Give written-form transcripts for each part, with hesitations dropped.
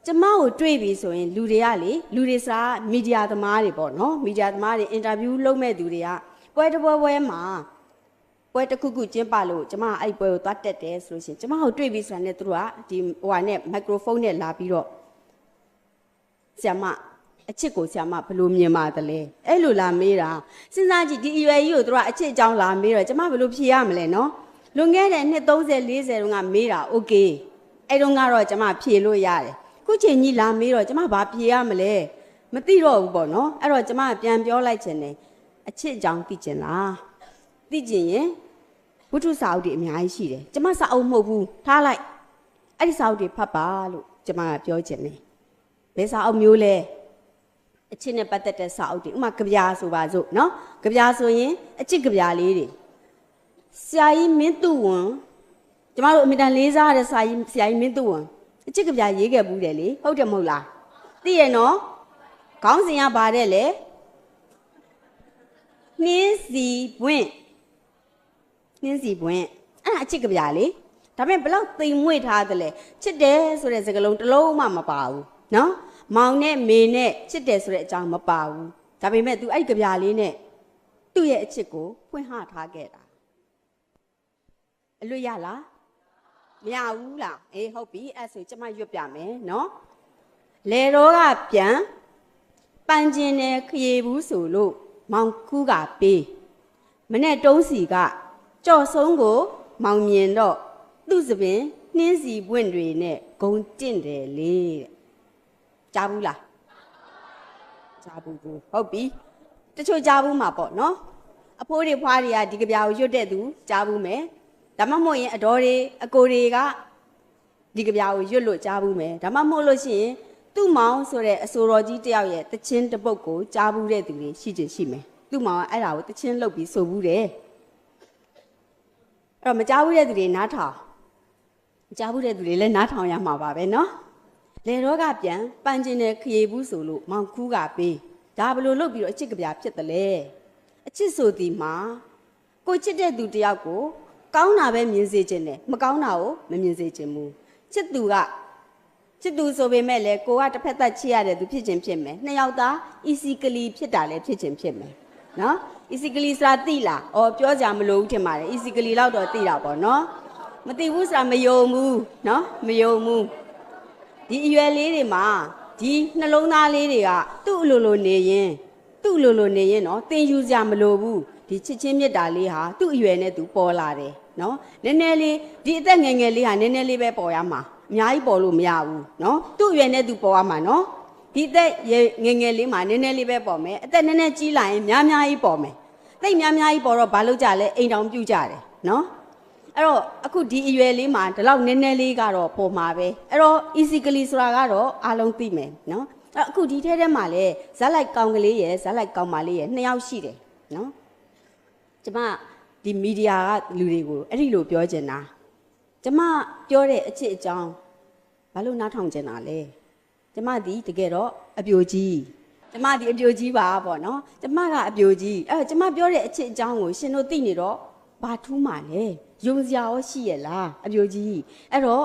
ကျမကိုတွေ့ပြီဆိုရင်လူတွေကလေလူတွေစားမီဒီယာသမားတွေပေါ့နော်မီဒီယာသမားတွေအင်တာဗျူးလုပ်မဲ့သူတွေကပွဲတစ်ပွဲမှာပွဲတစ်ခုခုကျင်းပလို့ကျမအဲ့ပွဲကိုသွားတက်တယ်ဆိုလို့ရှိရင်ကျမကိုတွေ့ပြီဆိုတာနဲ့သူတို့ကဒီဟိုဟာနဲ့မိုက်ခရိုဖုန်းနဲ့လာပြီးတော့ဆရာမအချစ်ကိုဆရာမဘယ်လိုမြင်ပါသလဲအဲ့လိုလာမေးတာစဉ်းစားကြည့်ဒီအရွယ်ကြီးကိုသူတို့ကအချစ်အကြောင်းလာမေးတော့ကျမဘယ်လိုဖြေရမလဲနော်လွန်ခဲ့တဲ့နှစ်30 40တုန်းကမေးတာโอเคအဲ့တုန်းကတော့ကျမဖြေလို့ရတယ်ခုချိန်ကြီးလာမေးတော့ကျမဘာဖြေရမလဲမသိတော့ဘူးပေါ့နော်အဲ့တော့ကျမပြန်ပြောလိုက်ခြင်းနဲ့အချစ်အကြောင်းသိခြင်းလားသိခြင်းရင်ဝိထုစာအုပ်တွေအများကြီးရှိတယ်ကျမစာအုပ်မဟုတ်ဘူးထားလိုက်အဲ့ဒီစာအုပ်တွေဖတ်ပါလို့ကျမကပြောခြင်းနဲ့ဘယ်စာအုပ်မျိုးလဲအချစ်နဲ့ပတ်သက်တဲ့စာအုပ်တွေဥမာကြပြာဆိုပါစို့နော်ကြပြာဆိုရင်အချစ်ကြပြာလေးတွေဆရာကြီးမင်းသူဝန်ကျမတို့အမြဲတမ်းလေးစားတဲ့ဆရာကြီးမင်းသူဝန်အချစ်ကြပြာရေးခဲ့ဘူးတယ်လေဟုတ်တယ်မဟုတ်လားသိရနော်ခေါင်းစဉ်ကဘာတဲ့လဲနှင်းစီပွင့်အဲ့ဒါအချစ်ကြပြာလေဒါပေမဲ့ဘလောက်သိမ်မွေ့ထားသလဲချစ်တယ်ဆိုတဲ့စကားလုံးတစ်လုံးမှမပါဘူးနော်မောင်နဲ့မေနဲ့ချစ်တယ်ဆိုတဲ့အကြောင်းမပါဘူးဒါပေမဲ့ तू အဲ့ကြပြာလေးနဲ့သူ့ရဲ့အချစ်ကိုဖွင့်ဟထားခဲ့တာအလွတ်ရလားမရဘူးလားအေးဟုတ်ပြီအဲ့ဆိုကျမရွတ်ပြမယ်နော်လေတော့ကပြန်ပန်းကျင်နဲ့ခရေဘူးဆိုလို့မောင်ကူးကပေးမနဲ့တုံးစီကကြော့ဆုံးကိုမောင်မြင်တော့သူ့စပင်နှင်းစီပွင့်တွေနဲ့ဂုံတင့်တယ်လေတဲ့ကြားဘူးလားကြားဘူးဟုတ်ပြီတချို့ကြားဘူးမှာပေါ့နော်အဖိုးတွေဖွားတွေကဒီကြပြာကိုရွတ်တဲ့သူကြားဘူးမယ်ဒါမှမဟုတ်ရင်အတော်တွေအကိုတွေကဒီကြပြာကိုရွတ်လို့ကြားဘူးမယ်ဒါမှမဟုတ်လို့ရှိရင်သူ့မောင်ဆိုတဲ့အဆိုတော်ကြီးတယောက်ရဲ့တချင်းတစ်ပုတ်ကိုကြားဘူးတဲ့သူတွေရှိချင်ရှိမယ်သူ့မောင်ကအဲ့ဒါကိုတချင်းလှုပ်ပြီးဆိုဘူးတယ်အဲ့တော့မကြားဘူးတဲ့သူတွေနားထောင်ကြားဘူးတဲ့သူတွေလည်းနားထောင်ရမှာပါပဲနော်လေတော့ကပြန်ပန်းကျင်တဲ့ခရေဘူးဆိုလို့မောင်ကူးကပေးဒါဘလို့လုပ်ပြီးတော့အချစ်ကြပြဖြစ်တယ်လေအချစ်ဆိုဒီမှာကိုချစ်တဲ့သူတယောက်ကိုကောင်းတာပဲမြင်စေခြင်းနဲ့မကောင်းတာကိုမမြင်စေခြင်းဘူးချစ်သူဆိုပေမဲ့လည်းကိုကတစ်ဖက်သက်ချစ်ရတဲ့သူဖြစ်ခြင်းဖြစ်မယ်နှစ်ယောက်သား easily ဖြစ်တာလည်းဖြစ်ခြင်းဖြစ်မယ်နော် easily ဆိုတာသိလားအော်ပြောကြမလို့ဦးထင်ပါတယ် easily လောက်တော့သိတာပေါ့နော်မသိဘူးဆိုတာမယုံဘူးနော်မယုံဘူးဒီအရွယ်လေးတွေမှာဒီနှလုံးသားလေးတွေကသူ့အလိုလိုနေရင်နော်သင်ယူစရာမလိုဘူးဒီချစ်ချင်းမြတ်တာလေးဟာသူ့အရွယ်နဲ့သူပေါ်လာတယ်နော်နည်းနည်းလေးဒီအသက်ငယ်ငယ်လေးဟာနည်းနည်းလေးပဲပေါ်ရမှာအများကြီးပေါ်လို့မရဘူးနော်သူ့အရွယ်နဲ့သူပေါ်ရမှာနော်ဒီအသက်ငယ်ငယ်လေးမှာနည်းနည်းလေးပဲပေါ်မယ်အသက်နည်းနည်းကြီးလာရင်များများကြီးပေါ်မယ်သိများများကြီးပေါ်တော့ဘာလို့ကြလဲအိမ်တောင်ပြုတ်ကြတယ်နော်အဲ့တော့အခုဒီအရွယ်လေးမှာဒီလောက်နည်းနည်းလေးကတော့ပေါ်မှာပဲအဲ့တော့ easily ဆိုတာကတော့အားလုံးသိမယ်နော်အဲ့အခုဒီထဲမှာလဲဇက်လိုက်ကောင်ကလေးရယ်ဇက်လိုက်ကောင်မလေးရယ်နှစ်ယောက်ရှိတယ်နော်ကျမဒီမီဒီယာကလူတွေကိုအဲ့ဒီလိုပြောချင်တာကျမပြောတဲ့အချစ်အကြောင်းဘာလို့နားထောင်ချင်တာလဲကျမဒီတကယ်တော့အပြိုကြီးကျမဒီအပြိုကြီးပါပေါ့နော်ကျမကအပြိုကြီးအဲ့ကျမပြောတဲ့အချစ်အကြောင်းကိုရှင်တို့သိနေတော့ဘာထူးမှလဲယုံစရာရောရှိရလားအပြိုကြီးအဲ့တော့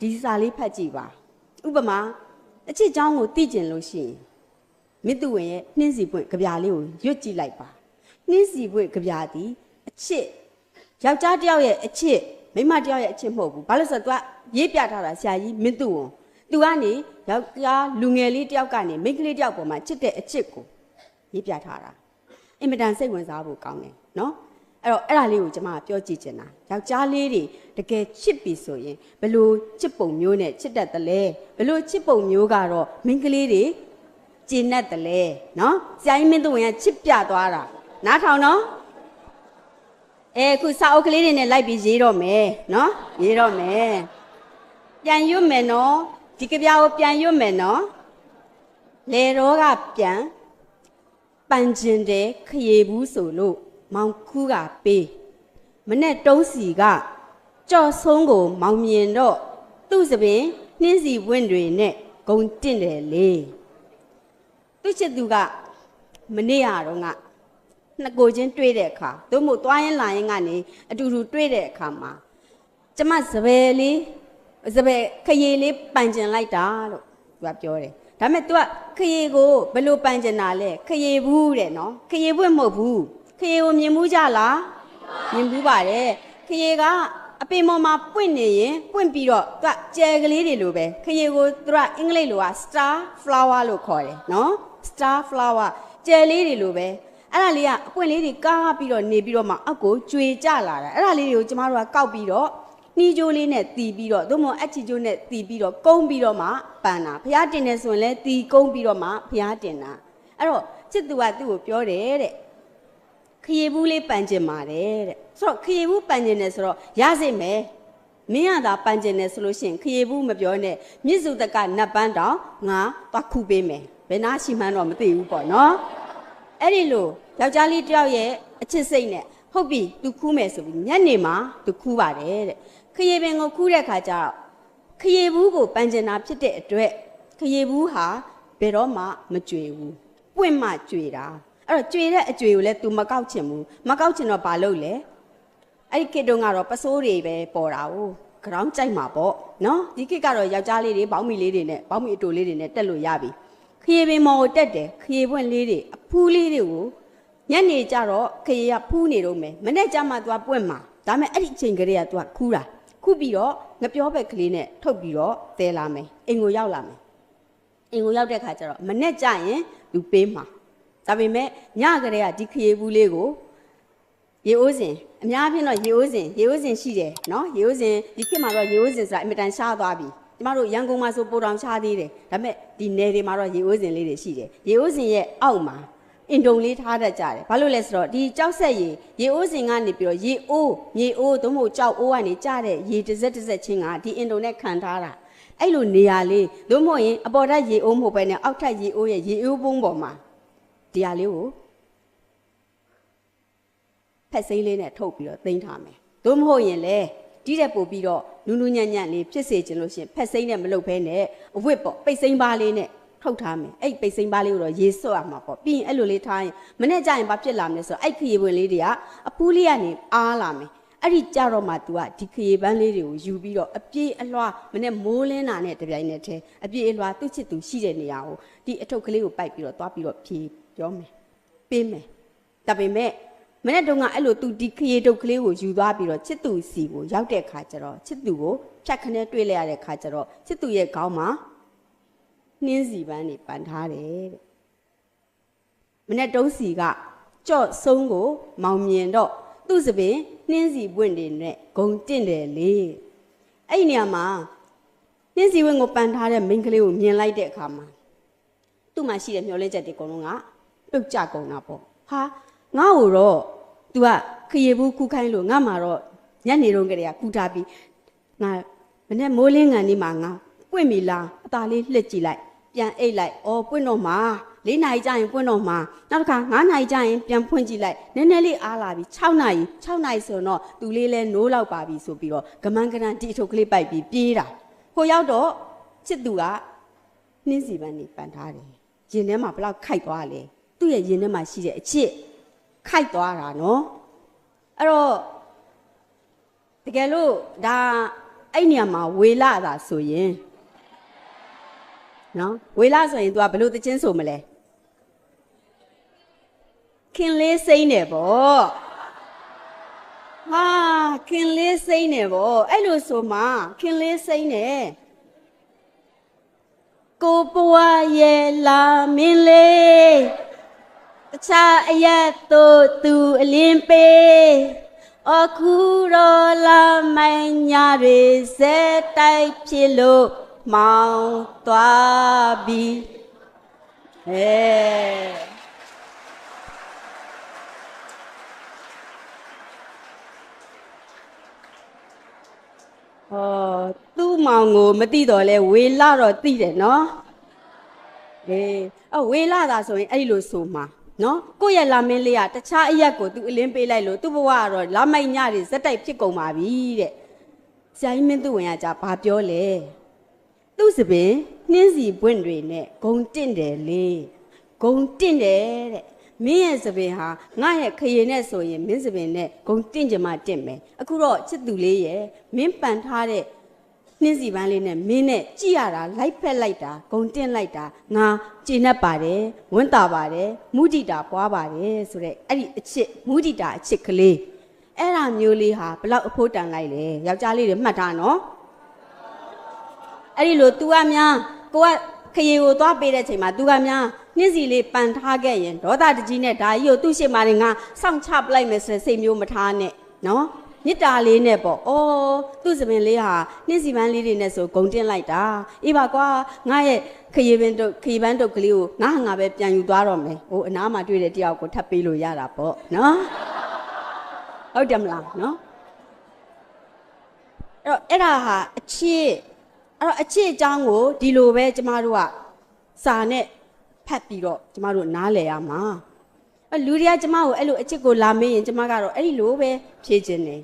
ဒီစာလေးဖတ်ကြည့်ပါဥပမာအချစ်ကြောင်းကိုသိကျင်လို့ရှိရင်မိသူဝင်ရဲ့နှင်းစီပွင့်ကြပြာလေးကိုရွတ်ကြည့်လိုက်ပါနှင်းစီပွင့်ကြပြာသည်အချစ်ယောက်ျားတစ်ယောက်ရဲ့အချစ်မိန်းမတစ်ယောက်ရဲ့အချစ်မဟုတ်ဘူးဘာလို့ဆိုတော့ तू ရေးပြထားတာဆရာကြီးမင်းသူဝန် तू ကနေယောက်ျားလူငယ်လေးတစ်ယောက်ကနေမိန်းကလေးတစ်ယောက်ပေါ်မှာချစ်တဲ့အချစ်ကိုရေးပြထားတာအင်မတန်စိတ်ဝင်စားဖို့ကောင်းတယ်နော်အဲ့တော့အဲ့ဒါလေးကိုကျွန်မပြောကြည့်ချင်တာယောက်ျားလေးတွေတကယ်ချစ်ပြီဆိုရင်ဘလို့ချစ်ပုံမျိုးနဲ့ချစ်တတ်တယ်လဲဘလို့ချစ်ပုံမျိုးကတော့မိန်းကလေးတွေကျင်တတ်တယ်လဲနော်ဆရာကြီးမင်းသူဝင်ကချစ်ပြသွားတာနားထောင်နော်ခုစာအုပ်ကလေးတွေနဲ့လိုက်ပြီးရေးတော့မယ်နော်ရေးတော့မယ်ပြန်ရွတ်မယ်နော်ဒီကြပြာကိုပြန်ရွတ်မယ်နော်လေတော့ကပြန်ပန်းကျင်တဲ့ခရေဘူးဆိုလို့မောင်ကူးကပေးမနဲ့တုံးစီကကြော့ဆုံးကိုမောင်မြင်တော့သူ့စပင်နှင်းစီပွင့်တွေနဲ့ဂုံတင့်တယ်လေသူ့ချစ်သူကမနေ့ကတော့နှစ်ကိုချင်းတွေ့တဲ့အခါသို့မဟုတ်သွားရင်လာရင်ကနေအတူတူတွေ့တဲ့အခါမှာကျမစပယ်ခရေလေးပန်ကျင်လိုက်တာလို့ သူကပြောတယ်ဒါပေမဲ့ तू ကခရီးကိုဘယ်လိုပန်ကျင်တာလဲခရီးဘူးတဲ့နော်ခရီးပွင့်မဟုတ်ဘူးခရီးကိုမြင်မှုကြလားမြင်ဘူးပါတယ်ခရီးကအပင်ပေါ်မှာပွင့်နေရင်ပွင့်ပြီးတော့ तू ကကျယ်ကလေးတွေလိုပဲခရီးကို तू ကအင်္ဂလိပ်လိုက star flower လို့ခေါ်တယ်နော် star flower ကျယ်လေးတွေလိုပဲအဲ့ဒါလေးကအပွင့်လေးတွေကားပြီးတော့နေပြီးတော့မှအောက်ကိုကျွေကြလာတာအဲ့ဒါလေးတွေကိုကျမတို့ကကောက်ပြီးတော့နှီးကြိုးလေးနဲ့တီးပြီးတော့သို့မဟုတ်အချီကြိုးနဲ့တီးပြီးတော့ကုန်းပြီးတော့မှပန်တာဘုရားတင်နေဆိုရင်လည်းတီးကုန်းပြီးတော့မှဘုရားတင်တာအဲ့တော့ချစ်သူကသူ့ကိုပြောတယ်တဲ့ခရီးဘူးလေးပန်ကျင်ပါတယ်တဲ့ဆိုတော့ခရီးဘူးပန်ကျင်တယ်ဆိုတော့ရစိမယ်မင်းရတာပန်ကျင်တယ်ဆိုလို့ရှိရင်ခရီးဘူးမပြောနဲ့မြစ်စုတကနတ်ပန်းတောင်ငါသွားခုပေးမယ်ဘယ်နာရှိမှန်းတော့မသိဘူးပေါ့နော်အဲ့ဒီလိုယောက်ျားလေးတယောက်ရဲ့အချစ်စိတ်နဲ့ဟုတ်ပြီသူခူးမယ်ဆိုပြီးညနေမှာသူခူးပါတယ်တဲ့ခရီးပင်ကိုခူးတဲ့ခါကျတော့ခရီးဘူးကိုပန်ကျင်တာဖြစ်တဲ့အတွက်ခရီးဘူးဟာဘယ်တော့မှမကြွေဘူးပွင့်မှကြွေတာအဲ့တော့ကြွေတဲ့အကြွေကိုလည်း तू မကောက်ချင်ဘူးမကောက်ချင်တော့ဘာလုပ်လဲအဲ့ဒီခေတ်တုန်းကတော့ပစိုးတွေပဲပေါ်တာ哦ခေါင်းကြိုက်မှာပေါ့နော်ဒီခေတ်ကတော့ယောက်ျားလေးတွေဘောင်းမီလေးတွေနဲ့ဘောင်းမီအတူလေးတွေနဲ့တက်လို့ရပြီခရီးပင်မော်ကိုတက်တယ်ခရီးပွင့်လေးတွေအဖူးလေးတွေကိုညနေကျတော့ခရီးကဖူးနေတော့မယ်မနေ့ကျမှ तू ပွင့်မှာဒါပေမဲ့အဲ့ဒီအချိန်ကလေးက तू ခူးတာခုပြီးတော့ငပြောဘက်ကလေးနဲ့ထုတ်ပြီးတော့တဲလာမယ်အိမ်ကိုရောက်လာမယ်အိမ်ကိုရောက်တဲ့ခါကျတော့မနဲ့ကြရင်လူပေးမှာဒါပေမဲ့ညကလေးကဒီခရီးဘူးလေးကိုရေအိုးစင်အများဖြင့်တော့ရေအိုးစင်ရှိတယ်နော်ရေအိုးစင်ဒီခေတ်မှာတော့ရေအိုးစင်ဆိုတာအင်မတန်ရှားသွားပြီကျမတို့ရန်ကုန်မှာဆိုပိုတောင်ရှားသေးတယ်ဒါပေမဲ့ဒီနယ်တွေမှာတော့ရေအိုးစင်လေးတွေရှိတယ်ရေအိုးစင်ရဲ့အောက်မှာအင်တုံလေးထားတတ်ကြတယ်ဘာလို့လဲဆိုတော့ဒီကြောက်ဆက်ရေအိုးစင်ကနေပြီးတော့ရေအိုးမြေအိုးသို့မဟုတ်ကြောက်အိုးကနေကျတဲ့ရေတစ်စက်ချင်းကဒီအင်တုံနဲ့ခံထားတာအဲ့လိုနေရာလေးသို့မဟုတ်ရင်အပေါ်ထက်ရေအိုးမဟုတ်ပဲနဲ့အောက်ထက်ရေအိုးရဲ့ရေအိုးပုံးပေါ်မှာဒီဟာလေးကိုဖက်စိမ်းလေးနဲ့ထုတ်ပြီးတော့သိမ်းထားမယ်သို့မဟုတ်ရင်လေဒီတဲ့ပို့ပြီးတော့နူးနူးညံ့ညံ့လေးဖြစ်စေချင်လို့ရှိရင်ဖက်စိမ်းနဲ့မလုပ်ဘဲနဲ့အဝတ်ပေါ့ပိတ်စိမ်းပါလေးနဲ့ထုတ်ထားမယ်အဲ့ပိတ်စိမ်းပါလေးကိုတော့ရေစွတ်ရမှာပေါ့ပြီးရင်အဲ့လိုလေးထားရင်မနေ့ကျရင်ဘာဖြစ်လာမလဲဆိုတော့အဲ့ခရီးဝင်လေးတွေကအပူးလေးကနေအားလာမယ်အဲ့ဒီကြတော့မှ तू ကဒီခရီးပန်းလေးတွေကိုယူပြီးတော့အပြေးအလွှားမနေ့မိုးလင်းတာနဲ့တပြိုင်နက်တည်းအပြေးအလွှားသူ့ချစ်သူရှိတဲ့နေရာကိုဒီအထုပ်ကလေးကိုပိုက်ပြီးတော့သွားပြီးတော့ဖြေပြောမယ်ပေးမယ်ဒါပေမဲ့မနေ့တုန်းကအဲ့လို तू ဒီခရီးတုပ်ကလေးကိုယူသွားပြီးတော့ချစ်သူစီကိုရောက်တဲ့ခါကျတော့ချစ်သူကိုဖြတ်ခနဲ့တွေ့လိုက်ရတဲ့ခါကျတော့ချစ်သူရဲ့ခေါင်းမှာနှင်းစီပန်းနေပန်ထားတယ်တဲ့မနေ့တုံးစီကကြော့ဆုံးကိုမောင်မြင်တော့သူ့စပင်နှင်းစီပွင့်တွေနဲ့ဂုံတင့်တယ်လေအဲ့ဒီနေရာမှာနှင်းစီပွင့်ကိုပန်ထားတဲ့မိန်းကလေးကိုမြင်လိုက်တဲ့အခါမှာသူ့မှာရှိတဲ့မျောလင်းချက်တွေအကုန်လုံးကပြုတ်ကျကုန်တာပေါ့ဟာငါ့ကိုတော့ तू ကခရီးဘူးကူးခိုင်းလို့ငါ့မှာတော့ညနေတုန်းကတည်းကကူးထားပြီးငါမနေ့မိုးလင်းကန်လေးမှာငါပွင့်ပြီလားအသာလေးလှစ်ကြည့်လိုက်ပြန်အိတ်လိုက်အော်ပွင့်တော့မှာ4နာရီကြာရင်ပွင့်တော့မှာနောက်တစ်ခါ9နာရီကြာရင်ပြန်ဖွင့်ကြည့်လိုက်နည်းနည်းလေးအားလာပြီ6နာရီဆိုတော့သူလေးလဲနိုးလောက်ပါပြီဆိုပြီးတော့ကမန်းကနန်တီထုတ်ကလေးပိုက်ပြီးပြေးတာဟိုရောက်တော့ချစ်သူကနှင်းစီပန်းနေပန်ထားတယ်ရင်ထဲမှာဘလောက်ခိုက်သွားလဲသူ့ရဲ့ရင်ထဲမှာရှိတဲ့အချစ်ခိုက်သွားတာနော်အဲ့တော့တကယ်လို့ဒါအဲ့နေရာမှာဝေလာတာဆိုရင်နော်ဝေလာဆိုရင် तू ကဘလို့တချင်းဆိုမလဲခင်လေးစိမ့်နေပေါ့ဟာခင်လေးစိမ့်နေပေါ့အဲ့လိုဆိုမှခင်လေးစိမ့်နေကိုပွားရဲ့လာမင်းလေးတခြားအရက်တို့သူအလင်းပေးအခုတော့လာမိုင်းညာတွေဇက်တိုက်ဖြစ်လို့မောင်းသွားပြီသူ့မောင်ကိုမသိတော့လဲဝေလာတော့သိတယ်နော်ဝေလာတာဆိုရင်အဲ့လိုဆိုမှာနော်ကိုယ့်ရဲ့လာမင်းလေးကတခြားအရက်ကိုသူအလင်းပေးလိုက်လို့သူ့ဘဝကတော့လာမိုက်ညတွေဇက်တိုက်ဖြစ်ကုန်ပါပြီတဲ့ဆရာကြီးမင်းသူဝင်ရကြဘာပြောလဲသူ့စပင်နှင်းစီပွင့်တွေနဲ့ဂုံတင့်တယ်လေဂုံတင့်တယ်တဲ့မင်းရဲ့စပင်ဟာငါရဲ့ခရီးနဲ့ဆိုရင်မင်းစပင်နဲ့ဂုံတင့်ကြမှာတင့်မယ်အခုတော့ချစ်သူလေးရဲ့မင်းပန်ထားတဲ့ နှင်းစီပန်းလေးနဲ့မင်းနဲ့ကြည့်ရတာလိုက်ဖက်လိုက်တာဂုံတင်းလိုက်တာငါကျေနပ်ပါတယ်ဝမ်းသာပါတယ်မုဒိတာပွားပါတယ်ဆိုတဲ့အဲ့ဒီအချစ်မုဒိတာအချစ်ကလေးအဲ့ဒါမျိုးလေးဟာဘလောက်အဖို့တန်လိုက်လဲယောက်ျားလေးတွေမှတ်ထားနော်အဲ့ဒီလို तू ကများကိုကခရီကိုသွားပေးတဲ့ချိန်မှာ तू ကများနှင်းစီလေးပန်ထားခဲ့ရင်ဒေါသတကြီးနဲ့ဒါကြီးကိုသူ့ရှေ့မှာနေငါစောင့်ချပလိုက်မယ်ဆိုတဲ့စိတ်မျိုးမထားနဲ့နော်မြစ်တာလေးနဲ့ပေါ့။အော်သူ့စပင်လေးဟာနှင်းစီပန်းလေးတွေနဲ့ဆိုဂုံတင်းလိုက်တာ။အေးပါကွာငါရဲ့ခရီပန်းတုတ်ကလေးကိုငါပဲပြန်ယူသွားတော့မယ်။ဟိုအနားမှာတွေ့တဲ့တယောက်ကိုထပ်ပေးလို့ရတာပေါ့နော်။ဟုတ်တယ်မလားနော်။အဲ့ဒါဟာအချစ်အချစ်အကြောင်းကိုဒီလိုပဲကျမတို့ကစာနဲ့ဖတ်ပြီးတော့ကျမတို့နားလည်ရမှာ။လူတွေကကျမကိုအဲ့လိုအချစ်ကိုလာမေးရင်ကျမကတော့အဲ့ဒီလိုပဲဖြေချင်တယ်